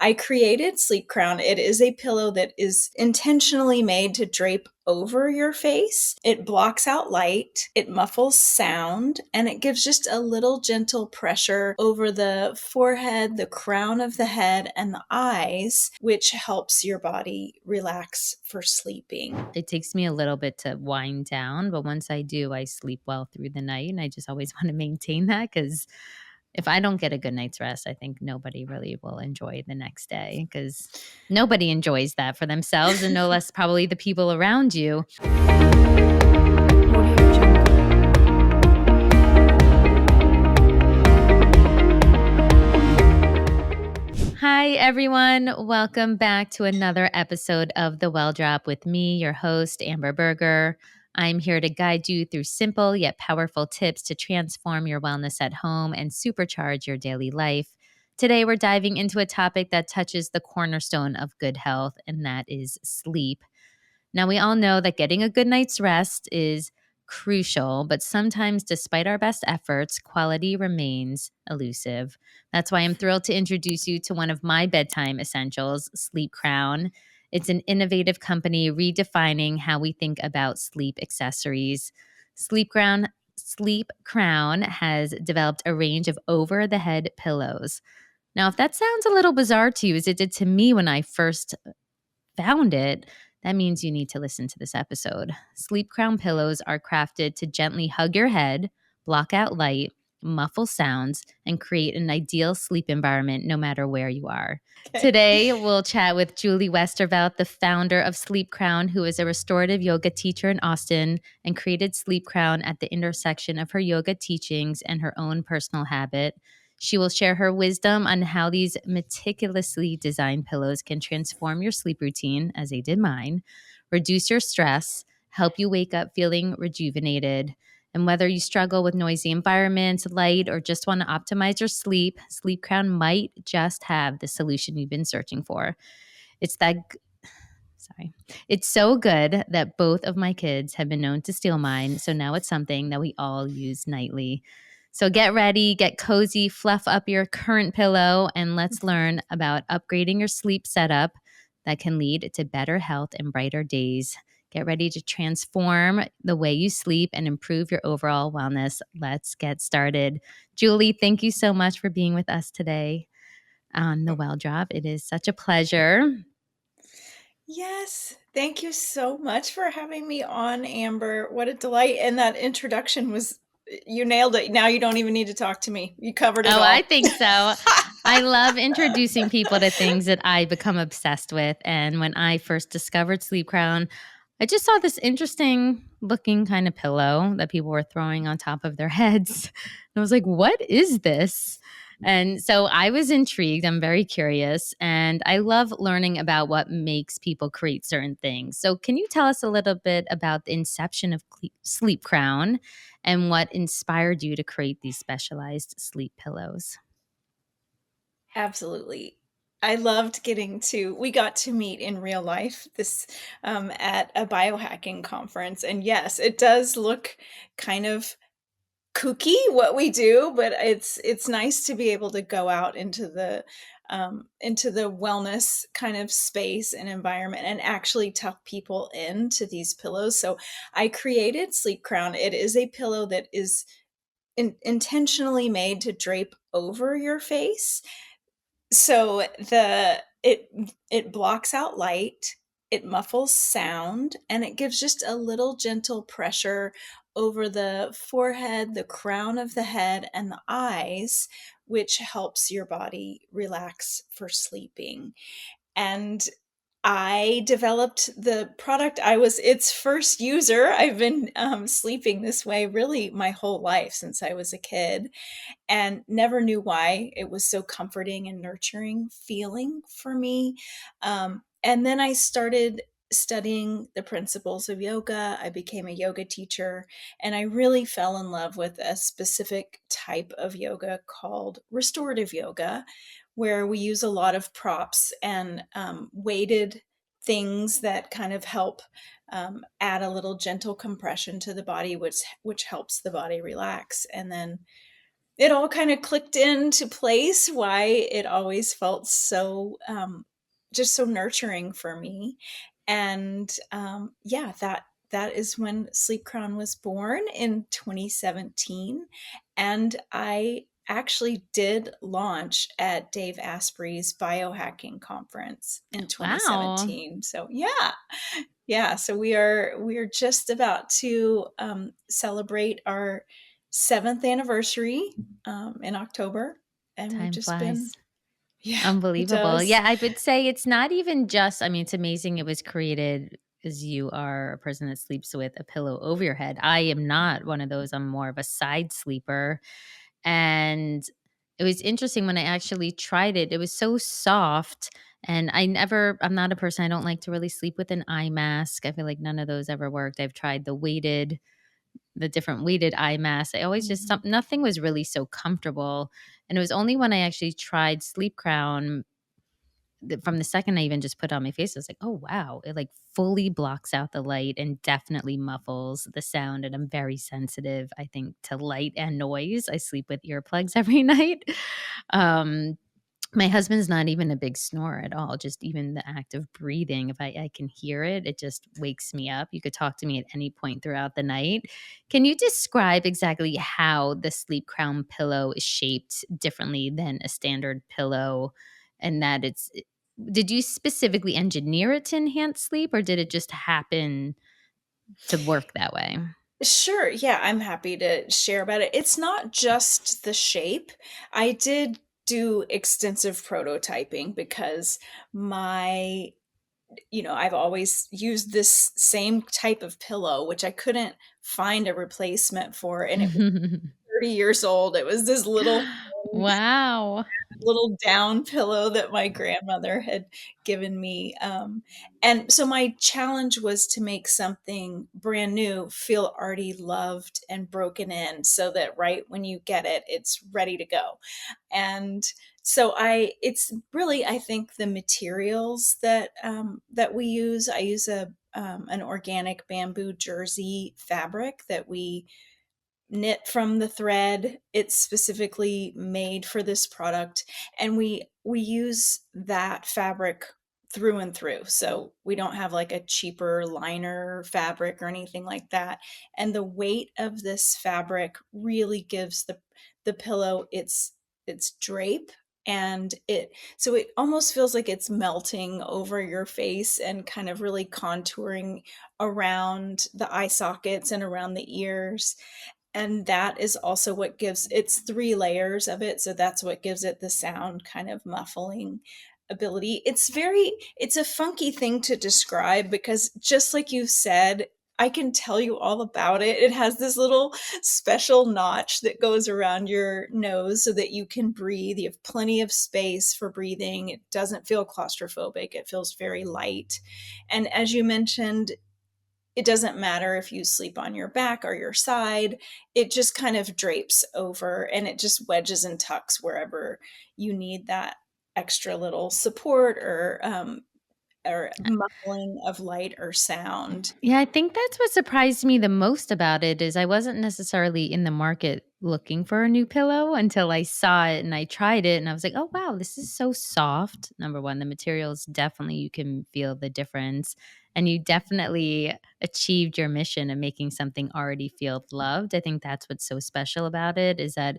I created Sleep Crown. It is a pillow that is intentionally made to drape over your face. It blocks out light, it muffles sound, and it gives just a little gentle pressure over the forehead, the crown of the head, and the eyes, which helps your body relax for sleeping. It takes me a little bit to wind down, but once I do, I sleep well through the night. And I just always want to maintain that because if I don't get a good night's rest, I think nobody really will enjoy the next day because nobody enjoys that for themselves and no less probably the people around you. Hi, everyone. Welcome back to another episode of The Well Drop with me, your host, Amber Berger. I'm here to guide you through simple yet powerful tips to transform your wellness at home and supercharge your daily life. Today, we're diving into a topic that touches the cornerstone of good health, and that is sleep. Now, we all know that getting a good night's rest is crucial, but sometimes, despite our best efforts, quality remains elusive. That's why I'm thrilled to introduce you to one of my bedtime essentials, Sleep Crown. It's an innovative company redefining how we think about sleep accessories. Sleep Crown has developed a range of over-the-head pillows. Now, if that sounds a little bizarre to you, as it did to me when I first found it, that means you need to listen to this episode. Sleep Crown pillows are crafted to gently hug your head, block out light, muffle sounds, and create an ideal sleep environment no matter where you are. Okay. Today, we'll chat with Julie Westervelt, the founder of Sleep Crown, who is a restorative yoga teacher in Austin and created Sleep Crown at the intersection of her yoga teachings and her own personal habit. She will share her wisdom on how these meticulously designed pillows can transform your sleep routine, as they did mine, reduce your stress, help you wake up feeling rejuvenated. And whether you struggle with noisy environments, light, or just want to optimize your sleep, Sleep Crown might just have the solution you've been searching for. It's that It's so good that both of my kids have been known to steal mine, so now it's something that we all use nightly. So get ready, get cozy, fluff up your current pillow, and let's learn about upgrading your sleep setup that can lead to better health and brighter days. Get ready to transform the way you sleep and improve your overall wellness. Let's get started. Julie, thank you so much for being with us today on The Well Drop. It is such a pleasure. Yes. Thank you so much for having me on, Amber. What a delight. And that introduction was, you nailed it. Now you don't even need to talk to me. You covered it Oh, I all. think so. I love introducing people to things that I become obsessed with. And when I first discovered Sleep Crown, I just saw this interesting looking kind of pillow that people were throwing on top of their heads. And I was like, what is this? And so I was intrigued. I'm very curious. And I love learning about what makes people create certain things. So, can you tell us a little bit about the inception of Sleep Crown and what inspired you to create these specialized sleep pillows? Absolutely. I loved we got to meet in real life this at a biohacking conference. And yes, it does look kind of kooky what we do, but it's nice to be able to go out into the wellness kind of space and environment and actually tuck people into these pillows. So I created Sleep Crown. It is a pillow that is intentionally made to drape over your face. So it blocks out light, it muffles sound, and it gives just a little gentle pressure over the forehead, the crown of the head, and the eyes, which helps your body relax for sleeping. And I developed the product. I was its first user. I've been sleeping this way really my whole life since I was a kid, and never knew why it was so comforting and nurturing feeling for me. And then I started studying the principles of yoga. I became a yoga teacher, and I really fell in love with a specific type of yoga called restorative yoga, where we use a lot of props and weighted things that kind of help add a little gentle compression to the body, which helps the body relax. And then it all kind of clicked into place why it always felt so just so nurturing for me. And yeah, that is when Sleep Crown was born in 2017. And I actually did launch at Dave Asprey's biohacking conference in Wow. 2017. So yeah, yeah, so we are just about to celebrate our seventh anniversary in October, and we've Time just been, flies. yeah, it Unbelievable. does. Yeah, I would say it's not even just, I mean, it's amazing it was created because you are a person that sleeps with a pillow over your head. I am not one of those. I'm more of a side sleeper. And it was interesting when I actually tried it. It was so soft. And I'm not a person, I don't like to really sleep with an eye mask. I feel like none of those ever worked. I've tried the different weighted eye masks. I always just, Mhm. nothing was really so comfortable. And it was only when I actually tried Sleep Crown from the second I even just put it on my face, I was like, "Oh, wow." It, like, fully blocks out the light and definitely muffles the sound, and I'm very sensitive, I think, to light and noise. I sleep with earplugs every night. Um, my husband's not even a big snorer at all, just even the act of breathing, if I can hear it, it just wakes me up. You could talk to me at any point throughout the night. Can you describe exactly how the Sleep Crown pillow is shaped differently than a standard pillow, and that it's did you specifically engineer it to enhance sleep, or did it just happen to work that way? Sure, yeah, I'm happy to share about it. It's not just the shape. I did do extensive prototyping because my I've always used this same type of pillow, which I couldn't find a replacement for, and it was 30 years old. It was this Wow. little down pillow that my grandmother had given me. And so my challenge was to make something brand new feel already loved and broken in so that right when you get it, it's ready to go. And so it's really, I think, the materials that we use. I use an organic bamboo jersey fabric that we knit from the thread. It's specifically made for this product, and we use that fabric through and through. So we don't have like a cheaper liner fabric or anything like that. And the weight of this fabric really gives the pillow its drape, and it almost feels like it's melting over your face and kind of really contouring around the eye sockets and around the ears. And that is also what gives it's 3 layers of it, so that's what gives it the sound kind of muffling ability. It's a funky thing to describe because just like you said, I can tell you all about it. It has this little special notch that goes around your nose so that you can breathe. You have plenty of space for breathing. It doesn't feel claustrophobic. It feels very light. And as you mentioned, it doesn't matter if you sleep on your back or your side. It just kind of drapes over and it just wedges and tucks wherever you need that extra little support or muffling of light or sound. Yeah, I think that's what surprised me the most about it is I wasn't necessarily in the market looking for a new pillow until I saw it and I tried it and I was like, "Oh wow, this is so soft." Number 1, the materials definitely you can feel the difference and you definitely achieved your mission of making something already feel loved. I think that's what's so special about it is that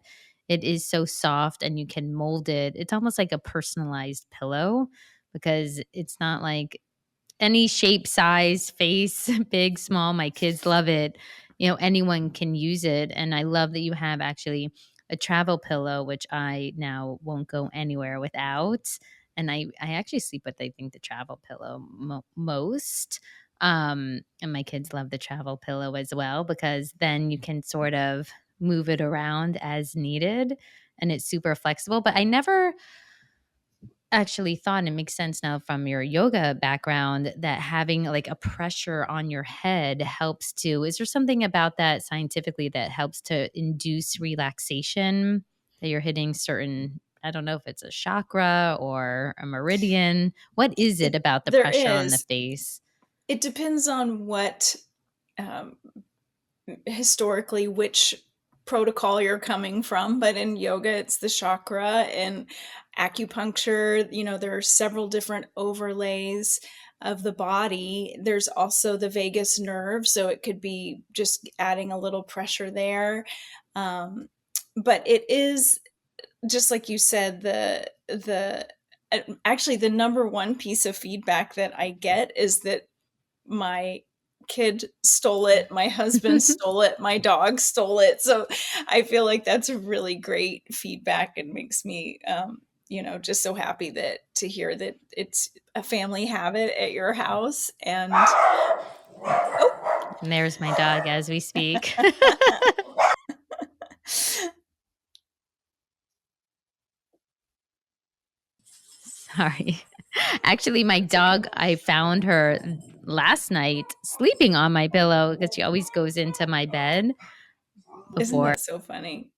it is so soft and you can mold it. It's almost like a personalized pillow because it's not like any shape, size, face, big, small. My kids love it. You know, anyone can use it. And I love that you have actually a travel pillow, which I now won't go anywhere without. And I actually sleep with, I think, the travel pillow most. And my kids love the travel pillow as well because then you can sort of move it around as needed and it's super flexible. But I never actually thought, and it makes sense now from your yoga background, that having like a pressure on your head helps to is there something about that scientifically that helps to induce relaxation that you're hitting certain I don't know if it's a chakra or a meridian. What is it It about the there pressure on the is. face? It depends on what um, historically which protocol you're coming from, but in yoga, it's the chakra, and acupuncture, there are several different overlays of the body. There's also the vagus nerve, so it could be just adding a little pressure there. But it is just like you said, the actually the number one piece of feedback that I get is that my kid stole it, my husband stole it, my dog stole it. So I feel like that's a really great feedback and makes me, just so happy that to hear that it's a family habit at your house. And oh, And there's my dog as we speak. Sorry. Actually, my dog, I found her last night sleeping on my pillow because she always goes into my bed isn't before. that so funny?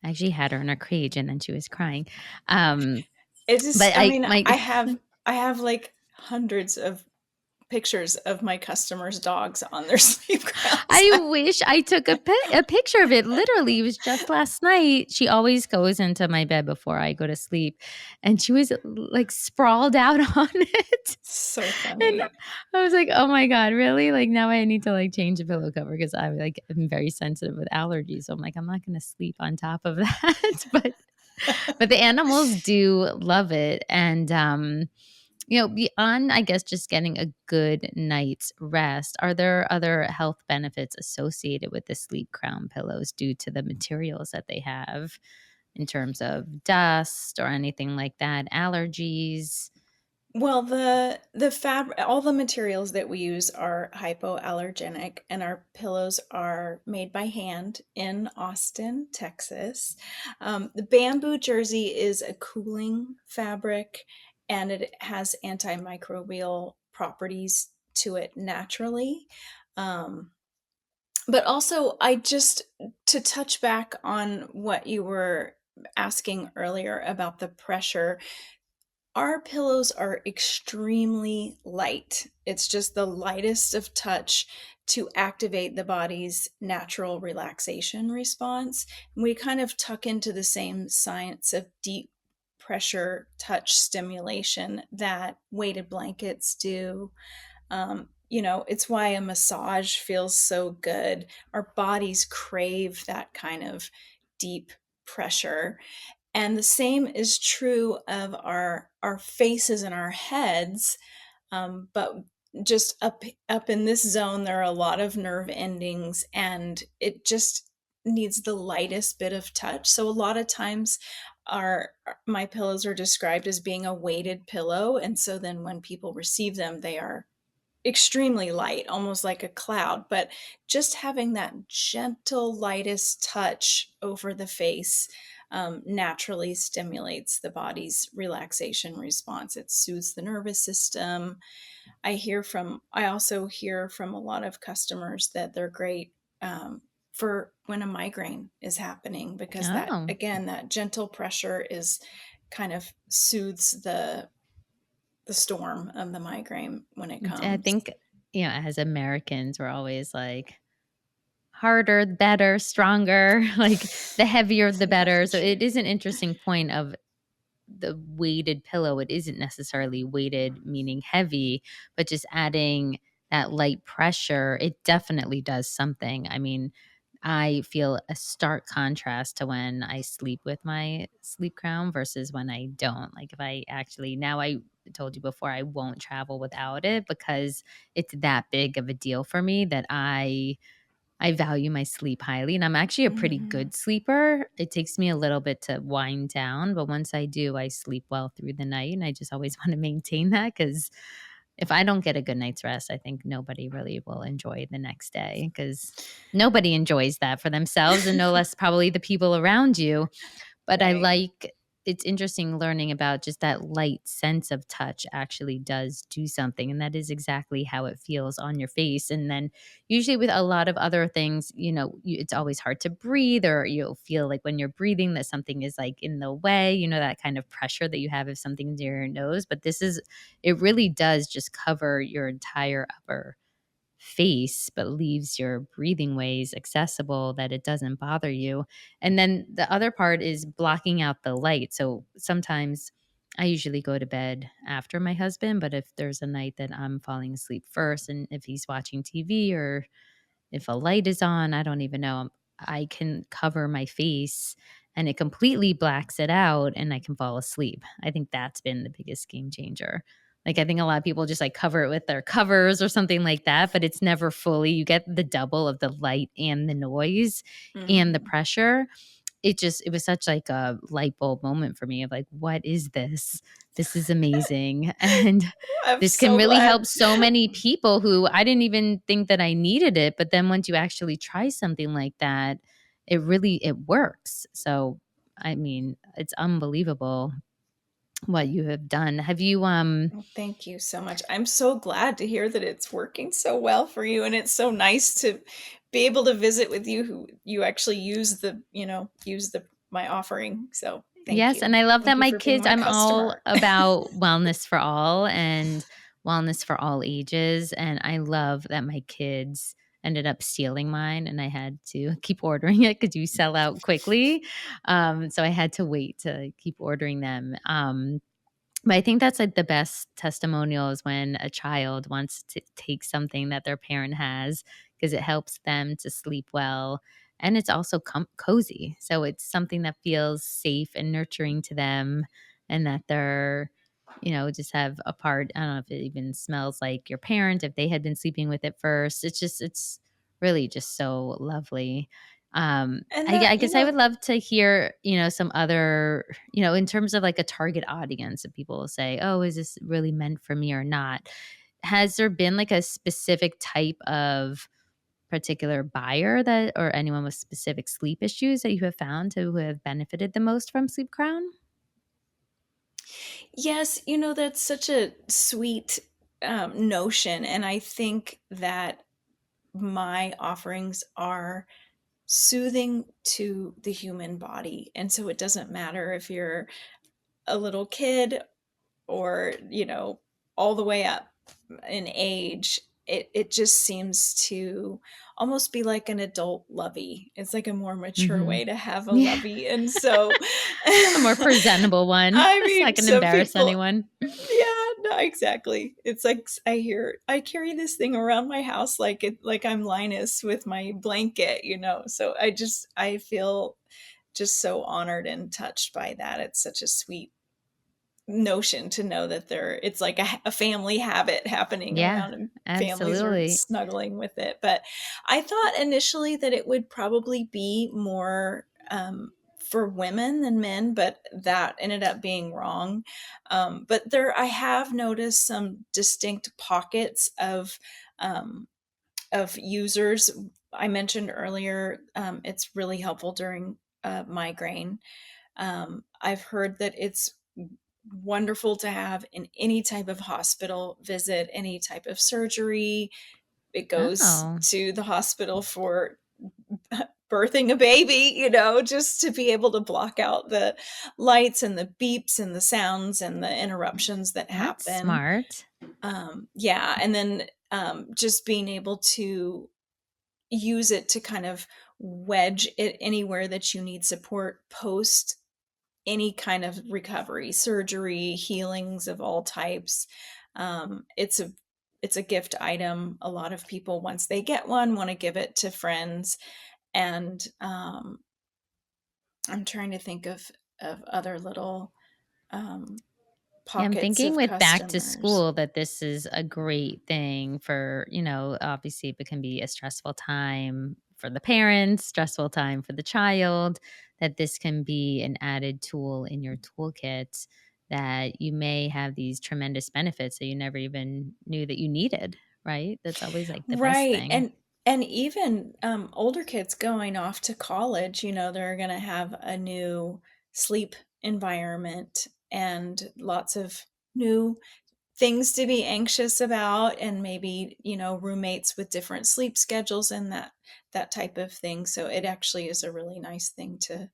I actually had her in a cage and then she was crying. Um, It just, but I I mean, my I have like hundreds of pictures of my customers' dogs on their sleep crowns. I wish I took a picture of it. Literally, it was just last night. She always goes into my bed before I go to sleep, and she was like sprawled out on it. So And funny. I was like, "Oh my god, really? Like now I need to like change a pillow cover because I'm very sensitive with allergies. So I'm like, I'm not going to sleep on top of that." But the animals do love it, and beyond, I guess, just getting a good night's rest, are there other health benefits associated with the sleep crown pillows due to the materials that they have in terms of dust or anything like that, allergies? Well, the fabric, all the materials that we use are hypoallergenic, and our pillows are made by hand in Austin, Texas. The bamboo jersey is a cooling fabric, and it has antimicrobial properties to it naturally. Um, but also, to touch back on what you were asking earlier about the pressure, our pillows are extremely light. It's just the lightest of touch to activate the body's natural relaxation response. And we kind of tuck into the same science of deep pressure touch stimulation that weighted blankets do. It's why a massage feels so good. Our bodies crave that kind of deep pressure. And the same is true of our faces and our heads. But just up in this zone, there are a lot of nerve endings, and it just needs the lightest bit of touch. So a lot of times, my pillows are described as being a weighted pillow, and so then when people receive them, they are extremely light, almost like a cloud, but just having that gentle, lightest touch over the face naturally stimulates the body's relaxation response. It soothes the nervous system. I also hear from a lot of customers that they're great for when a migraine is happening, because that, Oh, again, that gentle pressure is kind of soothes the storm of the migraine when it I comes. think, as Americans, we're always like harder, better, stronger, like the heavier, the better. That's So it true. is an interesting point of the weighted pillow. It isn't necessarily weighted, meaning heavy, but just adding that light pressure, it definitely does something. I mean, I feel a stark contrast to when I sleep with my sleep crown versus when I don't. Like, if I actually, now I told you before, I won't travel without it because it's that big of a deal for me that I value my sleep highly, and I'm actually a pretty Mhm. good sleeper. It takes me a little bit to wind down, but once I do, I sleep well through the night, and I just always want to maintain that because if I don't get a good night's rest, I think nobody really will enjoy the next day because nobody enjoys that for themselves and no less probably the people around you. But Right. it's interesting learning about just that light sense of touch actually does do something. And that is exactly how it feels on your face. And then usually with a lot of other things, it's always hard to breathe, or you'll feel like when you're breathing that something is like in the way, that kind of pressure that you have if something's near your nose. But it really does just cover your entire upper face, but leaves your breathing ways accessible that it doesn't bother you. And then the other part is blocking out the light. So sometimes I usually go to bed after my husband, but if there's a night that I'm falling asleep first and if he's watching TV or if a light is on, I don't even know. I can cover my face and it completely blacks it out and I can fall asleep. I think that's been the biggest game changer. Like I think a lot of people just like cover it with their covers or something like that, but it's never fully. You get the double of the light and the noise and the Mhm. pressure. It was such like a light bulb moment for me of like, what is this? This is amazing. And I'm this can so really glad. help so many people who I didn't even think that I needed it. But then once you actually try something like that, it works. So I mean, it's unbelievable what you have done. Have you Well, thank you so much. I'm so glad to hear that it's working so well for you, and it's so nice to be able to visit with you who you actually use the my offering. So, thank Yes, and you. I love that Thank you my for being kids my I'm all customer. about wellness for all and wellness for all ages, and I love that my kids ended up stealing mine, and I had to keep ordering it because you sell out quickly. So I had to wait to keep ordering them. But I think that's like the best testimonial is when a child wants to take something that their parent has because it helps them to sleep well. And it's also cozy. So it's something that feels safe and nurturing to them and that they're, just have a part. I don't know if it even smells like your parent, if they had been sleeping with it first. It's really just so lovely. And I that, guess I would love to hear, some other, in terms of like a target audience, if people will say, oh, is this really meant for me or not? Has there been like a specific type of particular buyer that, or anyone with specific sleep issues that you have found to have benefited the most from Sleep Crown? yes, that's such a sweet notion, and I think that my offerings are soothing to the human body, and so it doesn't matter if you're a little kid or all the way up in age. It just seems to almost be like an adult lovey. It's like a more mature Hmm. way to have a Yeah. lovey, and so A more presentable one. I It's not mean, going to some embarrass people, anyone. yeah, no, exactly. It's like I carry this thing around my house like I'm Linus with my blanket, so I feel just so honored and touched by that. It's such a sweet notion to know that it's like a family habit happening Yeah, around, and families are absolutely. snuggling with it. But I thought initially that it would probably be more for women than men, but that ended up being wrong. But I have noticed some distinct pockets of users. I mentioned earlier, it's really helpful during migraine. I've heard that it's wonderful to have in any type of hospital visit, any type of surgery. It goes Oh, to the hospital for birthing a baby, just to be able to block out the lights and the beeps and the sounds and the interruptions that that's happen. smart. Yeah. And then just being able to use it to kind of wedge it anywhere that you need support post any kind of recovery, surgery, healings of all types. It's a gift item. A lot of people, once they get one, want to give it to friends. And I'm trying to think of other little um, Yeah, I'm pockets thinking of with back to customers. school that this is a great thing for, obviously if it can be a stressful time for the parents, stressful time for the child, that this can be an added tool in your toolkit that you may have these tremendous benefits that you never even knew that you needed, right? That's always like the best Right. thing. And even older kids going off to college, they're going to have a new sleep environment and lots of new things to be anxious about, and maybe roommates with different sleep schedules and that type of thing. So it actually is a really nice thing to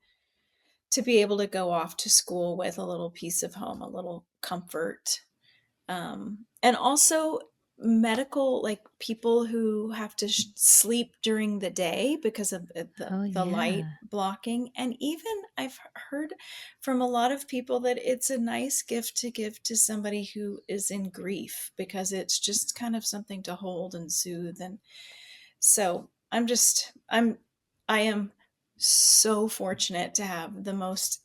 be able to go off to school with a little piece of home, a little comfort. And also medical, like people who have to sleep during the day because of Oh, the light yeah. blocking. And even I've heard from a lot of people that it's a nice gift to give to somebody who is in grief, because it's just kind of something to hold and soothe. And so I am so fortunate to have the most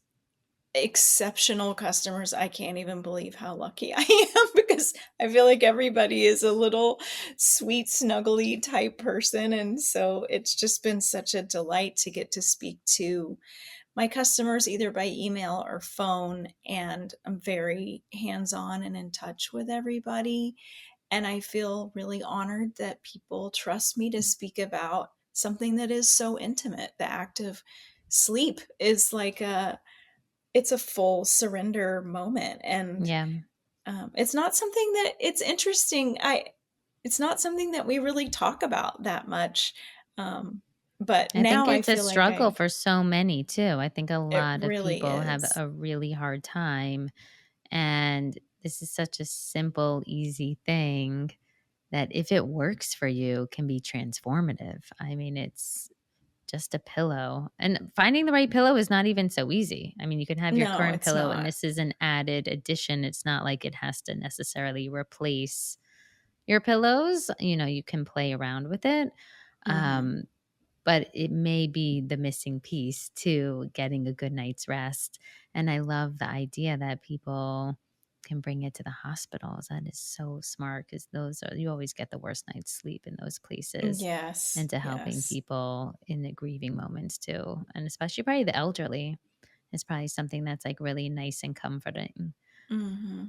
exceptional customers. I can't even believe how lucky I am, because I feel like everybody is a little sweet, snuggly type person. And so it's just been such a delight to get to speak to my customers either by email or phone. And I'm very hands on and in touch with everybody. And I feel really honored that people trust me to speak about something that is so intimate. The act of sleep is like it's a full surrender moment. And Yeah. it's not something that it's interesting. It's not something that we really talk about that much. Um, but I think now I it's a feel like struggle for so many too. I think a it lot of really people have is. a really hard time. And this is such a simple, easy thing that if it works for you can be transformative. I mean, it's just a pillow. And finding the right pillow is not even so easy. I mean, you can have your No, current it's pillow and not. this is an added addition. It's not like it has to necessarily replace your pillows. You know, you can play around with it. Hmm. Um, but it may be the missing piece to getting a good night's rest. And I love the idea that people can bring it to the hospitals. That is so smart because those are, you always get the worst night's sleep in those places. Yes, And to helping yes. people in the grieving moments too. And especially probably the elderly is probably something that's like really nice and comforting. Hmm.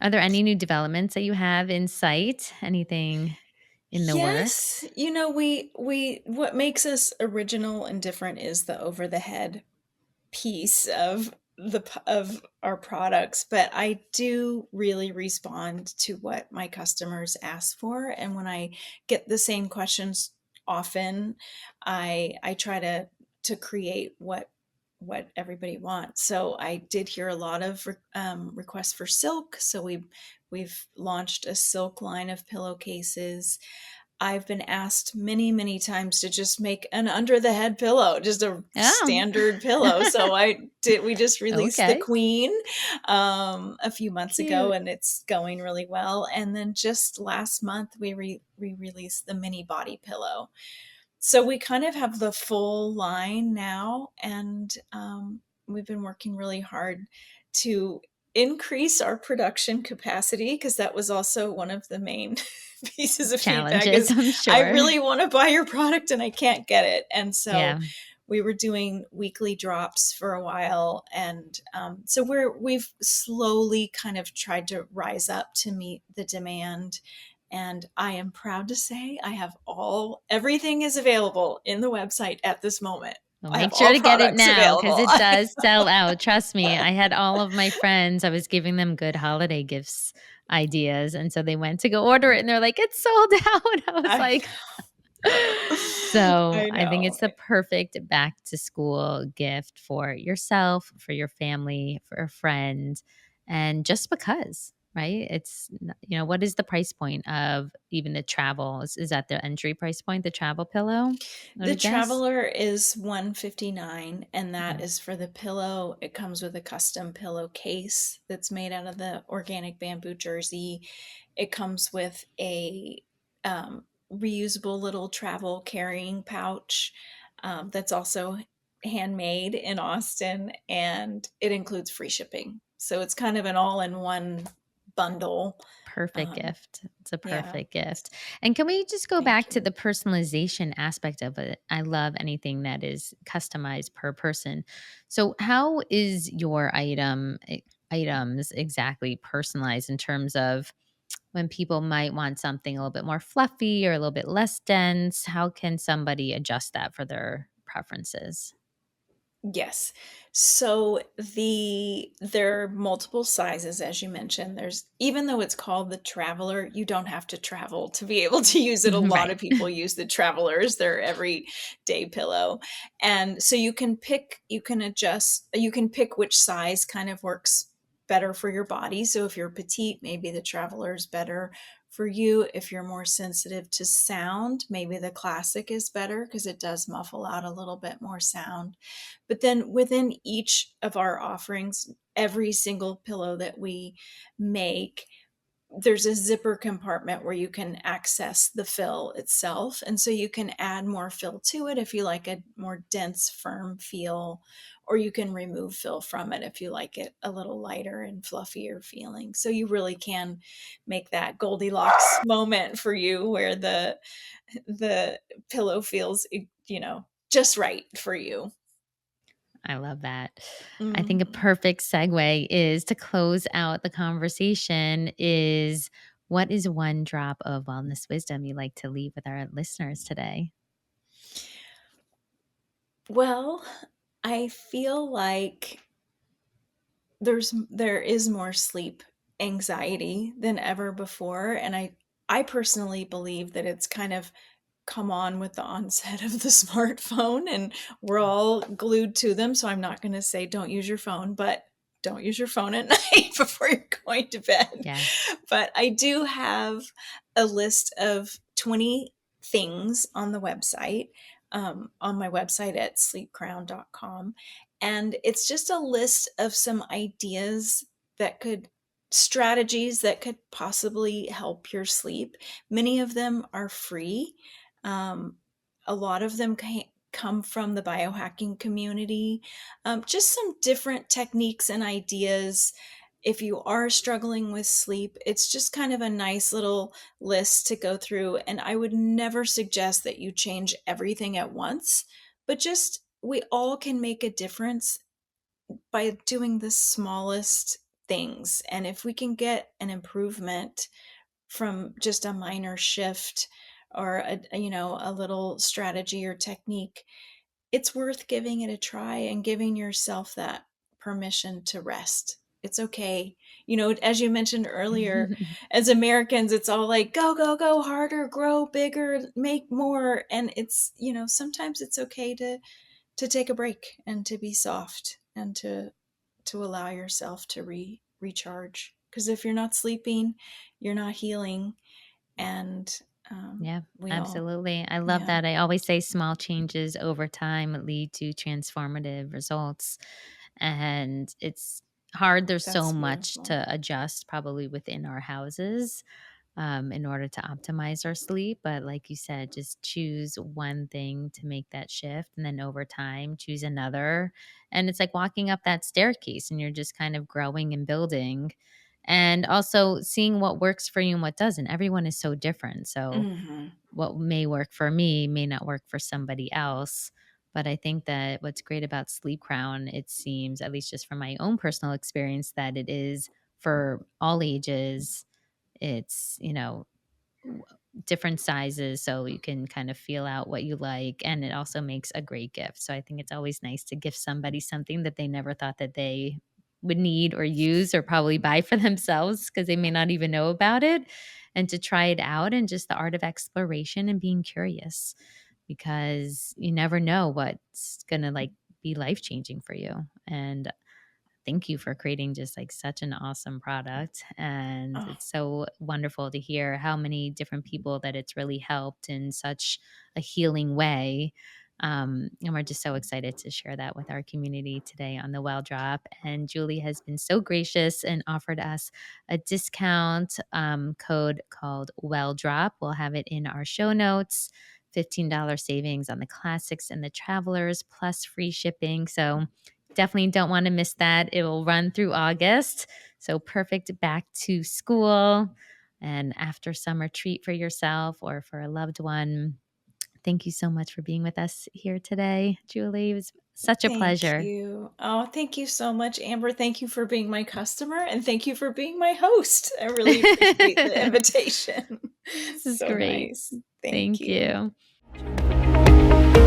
Are there any new developments that you have in sight? Anything in the Yes, works? we what makes us original and different is the over the head piece of of our products. But I do really respond to what my customers ask for, and when I get the same questions often, I try to create what everybody wants. So I did hear a lot of requests for silk, so we've launched a silk line of pillowcases. I've been asked many, many times to just make an under the head pillow, just a Oh, standard pillow. So we just released the okay. Queen a few months ago, Cute. and it's going really well. And then just last month, we released the mini body pillow. So we kind of have the full line now. And we've been working really hard to increase our production capacity, because that was also one of the main pieces of feedback Challenges, is I'm I sure. really want to buy your product and I can't get it. And so Yeah. we were doing weekly drops for a while. And so we've slowly kind of tried to rise up to meet the demand. And I am proud to say I have everything is available in the website at this moment. Well, I have make sure all to get it products now because available. it does sell out. Trust me. I had all of my friends, I was giving them good holiday gifts ideas. And so they went to go order it and they're like, it's sold out. I was I like, know. so I I think know. it's the perfect back to school gift for yourself, for your family, for a friend, and just because, right? What is the price point of even the travel? Is that the entry price point, the travel pillow? I The would guess. Traveler is 159, and Okay. that is for the pillow. It comes with a custom pillow case that's made out of the organic bamboo jersey. It comes with a reusable little travel carrying pouch that's also handmade in Austin, and it includes free shipping. So it's kind of an all-in-one bundle. Perfect Um, gift. It's a yeah, perfect gift. And can we just go thank back to you. the personalization aspect of it? I love anything that is customized per person. So how is your items exactly personalized in terms of when people might want something a little bit more fluffy or a little bit less dense? How can somebody adjust that for their preferences? Yes. So there are multiple sizes, as you mentioned. There's, even though it's called the Traveler, you don't have to travel to be able to use it. A lot Right. of people use the Travelers, their everyday pillow. And so you can pick which size kind of works better for your body. So if you're petite, maybe the Traveler is better for you. If you're more sensitive to sound, maybe the Classic is better because it does muffle out a little bit more sound. But then within each of our offerings, every single pillow that we make, there's a zipper compartment where you can access the fill itself. And so you can add more fill to it if you like a more dense, firm feel, or you can remove fill from it if you like it a little lighter and fluffier feeling. So you really can make that Goldilocks moment for you where the pillow feels, just right for you. I love that. I think a Mhm. perfect segue is to close out the conversation is what is one drop of wellness wisdom you like to leave with our listeners today? Well, I feel like there is more sleep anxiety than ever before, and I personally believe that it's kind of come on with the onset of the smartphone, and we're all glued to them. So I'm not going to say don't use your phone, but don't use your phone at night before you're going to bed. Yes. But I do have a list of 20 things on the website, on my website at sleepcrown.com. And it's just a list of some ideas that could, strategies that could possibly help your sleep. Many of them are free. um, a lot of them come from the biohacking community. Just some different techniques and ideas. If you are struggling with sleep, it's just kind of a nice little list to go through. And I would never suggest that you change everything at once, but just we all can make a difference by doing the smallest things. And if we can get an improvement from just a minor shift or a little strategy or technique, it's worth giving it a try and giving yourself that permission to rest. It's okay. As you mentioned earlier, as Americans, it's all like go, go, go, harder, grow bigger, make more. And sometimes it's okay to take a break and to be soft and to allow yourself to recharge. Because if you're not sleeping, you're not healing. And Yeah, we all, absolutely. I love yeah, that. I always say small changes over time lead to transformative results. And it's hard. There's so that's much beautiful. to adjust probably within our houses in order to optimize our sleep. But like you said, just choose one thing to make that shift. And then over time, choose another. And it's like walking up that staircase and you're just kind of growing and building. And also seeing what works for you and what doesn't. Everyone is so different. So, Hmm. what may work for me may not work for somebody else. But I think that what's great about Sleep Crown, it seems, at least just from my own personal experience, that it is for all ages. It's, w- different sizes so you can kind of feel out what you like, and it also makes a great gift. So I think it's always nice to gift somebody something that they never thought that they would need or use or probably buy for themselves because they may not even know about it, and to try it out, and just the art of exploration and being curious because you never know what's going to like be life changing for you. And thank you for creating just like such an awesome product. And Oh, it's so wonderful to hear how many different people that it's really helped in such a healing way. And we're just so excited to share that with our community today on the Well Drop. And Julie has been so gracious and offered us a discount code called Well Drop. We'll have it in our show notes. $15 savings on the classics and the travelers plus free shipping. So definitely don't want to miss that. It will run through August. So perfect back to school and after summer treat for yourself or for a loved one. Thank you so much for being with us here today, Julie. It was such a thank pleasure. you. Oh, thank you so much, Amber. Thank you for being my customer and thank you for being my host. I really appreciate the This invitation. is So great. nice. Thank Thank you. you.